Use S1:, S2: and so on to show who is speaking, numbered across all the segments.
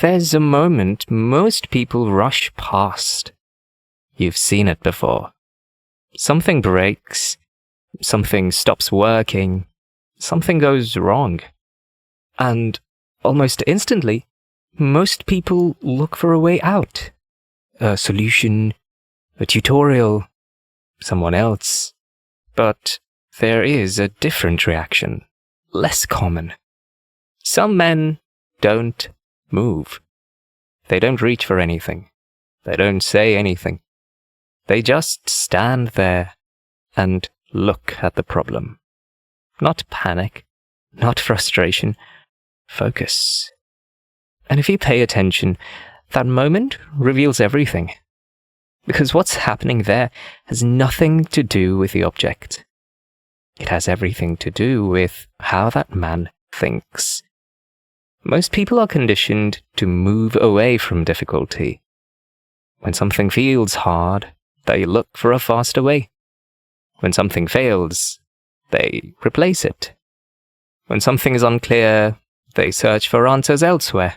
S1: there's a moment most people rush past. You've seen it before. Something breaks, something stops working, something goes wrong. And almost instantly, most people look for a way out. A solution, a tutorial, someone else. But there is a different reaction, less common. Some men don't move. They don't reach for anything. They don't say anything. They just stand there and look at the problem. Not panic, not frustration, focus. And if you pay attention, that moment reveals everything. Because what's happening there has nothing to do with the object. It has everything to do with how that man thinks. Most people are conditioned to move away from difficulty. When something feels hard, they look for a faster way. When something fails, they replace it. When something is unclear, they search for answers elsewhere.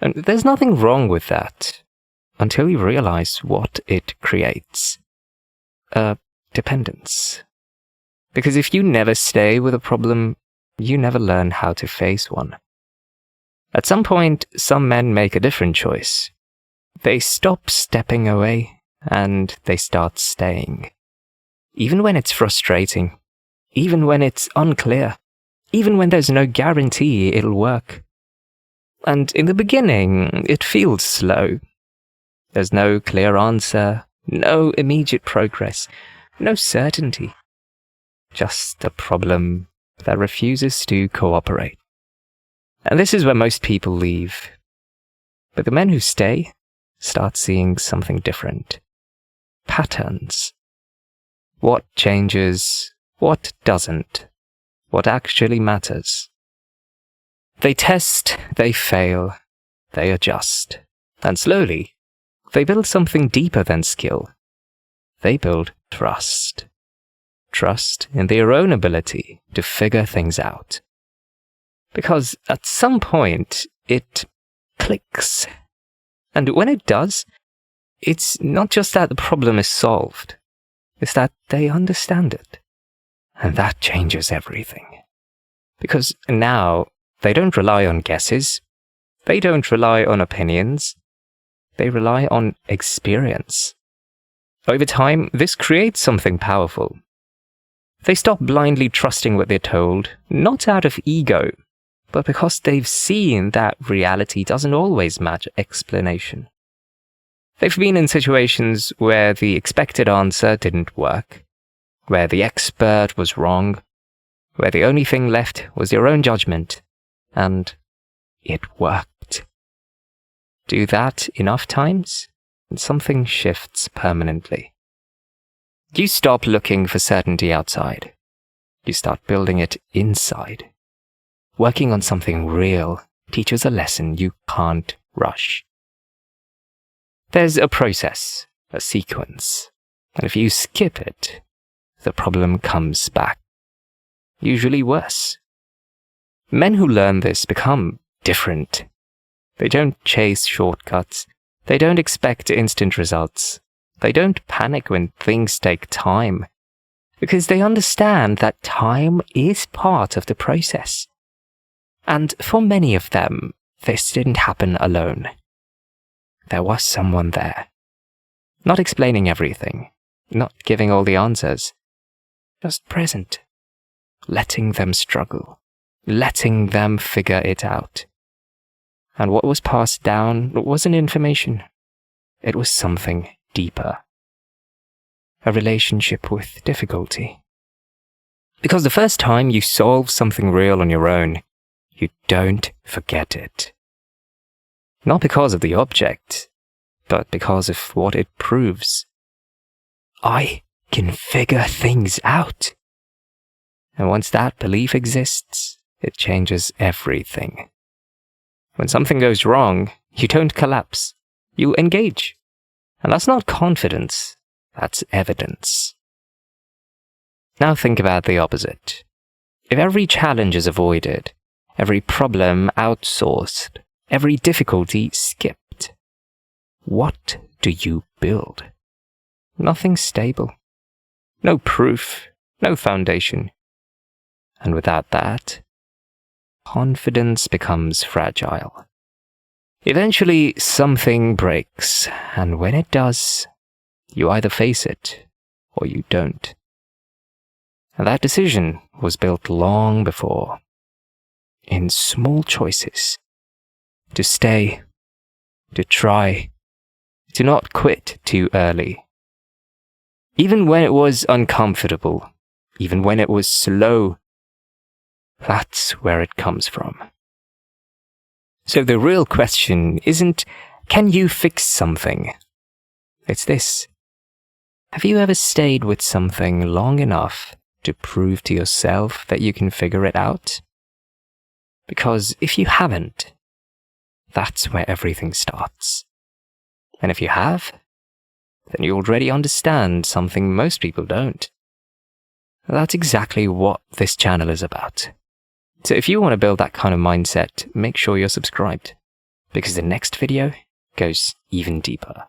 S1: And there's nothing wrong with that, until you realize what it creates. A dependence. Because if you never stay with a problem, you never learn how to face one. At some point, some men make a different choice. They stop stepping away, and they start staying. Even when it's frustrating, even when it's unclear, even when there's no guarantee it'll work. And in the beginning, it feels slow. There's no clear answer, no immediate progress, no certainty. Just a problem that refuses to cooperate. And this is where most people leave. But the men who stay start seeing something different. Patterns. What changes, what doesn't, what actually matters. They test, they fail, they adjust. And slowly, they build something deeper than skill. They build trust. Trust in their own ability to figure things out. Because at some point, it clicks. And when it does, it's not just that the problem is solved. It's that they understand it. And that changes everything. Because now, they don't rely on guesses. They don't rely on opinions. They rely on experience. Over time, this creates something powerful. They stop blindly trusting what they're told, not out of ego, but because they've seen that reality doesn't always match explanation. They've been in situations where the expected answer didn't work, where the expert was wrong, where the only thing left was your own judgment, and it worked. Do that enough times, and something shifts permanently. You stop looking for certainty outside. You start building it inside. Working on something real teaches a lesson you can't rush. There's a process, a sequence, and if you skip it, the problem comes back. Usually worse. Men who learn this become different. They don't chase shortcuts. They don't expect instant results. They don't panic when things take time, because they understand that time is part of the process. And for many of them, this didn't happen alone. There was someone there. Not explaining everything, not giving all the answers, just present. Letting them struggle, letting them figure it out. And what was passed down wasn't information. It was something deeper. A relationship with difficulty. Because the first time you solve something real on your own, you don't forget it. Not because of the object, but because of what it proves. I can figure things out. And once that belief exists, it changes everything. When something goes wrong, you don't collapse. You engage. And that's not confidence, that's evidence. Now think about the opposite. If every challenge is avoided, every problem outsourced, every difficulty skipped. What do you build? Nothing stable. No proof, no foundation. And without that, confidence becomes fragile. Eventually, something breaks, and when it does, you either face it or you don't. And that decision was built long before, in small choices. To stay, to try, to not quit too early. Even when it was uncomfortable, even when it was slow, that's where it comes from. So the real question isn't, can you fix something? It's this. Have you ever stayed with something long enough to prove to yourself that you can figure it out? Because if you haven't, that's where everything starts. And if you have, then you already understand something most people don't. That's exactly what this channel is about. So if you want to build that kind of mindset, make sure you're subscribed, because the next video goes even deeper.